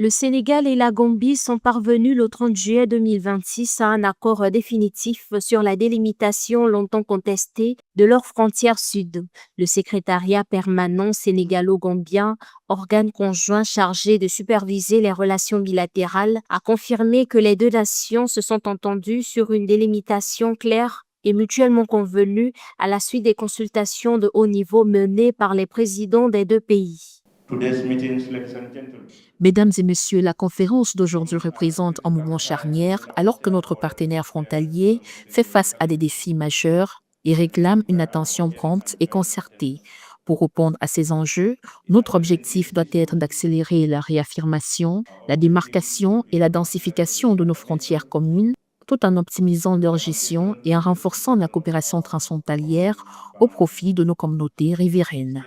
Le Sénégal et la Gambie sont parvenus le 30 juillet 2026 à un accord définitif sur la délimitation longtemps contestée de leur frontière sud. Le secrétariat permanent sénégalo-gambien, organe conjoint chargé de superviser les relations bilatérales, a confirmé que les deux nations se sont entendues sur une délimitation claire et mutuellement convenue à la suite des consultations de haut niveau menées par les présidents des deux pays. Mesdames et messieurs, la conférence d'aujourd'hui représente un moment charnière alors que notre partenaire frontalier fait face à des défis majeurs et réclame une attention prompte et concertée. Pour répondre à ces enjeux, notre objectif doit être d'accélérer la réaffirmation, la démarcation et la densification de nos frontières communes, tout en optimisant leur gestion et en renforçant la coopération transfrontalière au profit de nos communautés riveraines.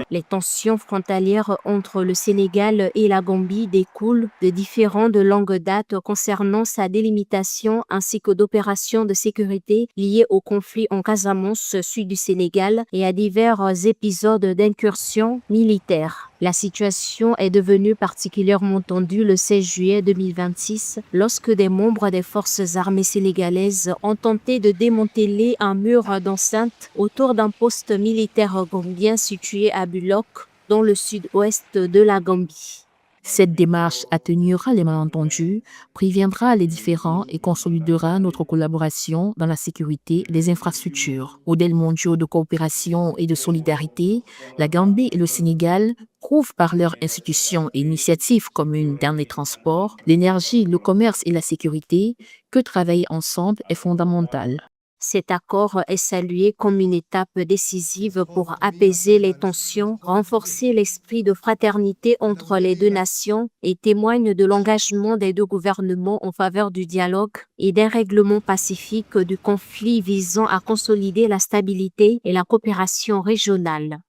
Les tensions frontalières entre le Sénégal et la Gambie découlent de différends de longue date concernant sa délimitation ainsi que d'opérations de sécurité liées au conflit en Casamance, sud du Sénégal, et à divers épisodes d'incursions militaires. La situation est devenue particulièrement tendue le 16 juillet 2026 lorsque des membres des forces armées sénégalaises ont tenté de démanteler un mur d'enceinte autour d'un poste militaire gambien situé à Bullock, dans le sud-ouest de la Gambie. Cette démarche atténuera les malentendus, préviendra les différends et consolidera notre collaboration dans la sécurité des infrastructures. Modèles mondiaux de coopération et de solidarité, la Gambie et le Sénégal prouvent par leurs institutions et initiatives communes dans les transports, l'énergie, le commerce et la sécurité que travailler ensemble est fondamental. Cet accord est salué comme une étape décisive pour apaiser les tensions, renforcer l'esprit de fraternité entre les deux nations et témoigne de l'engagement des deux gouvernements en faveur du dialogue et d'un règlement pacifique du conflit visant à consolider la stabilité et la coopération régionale.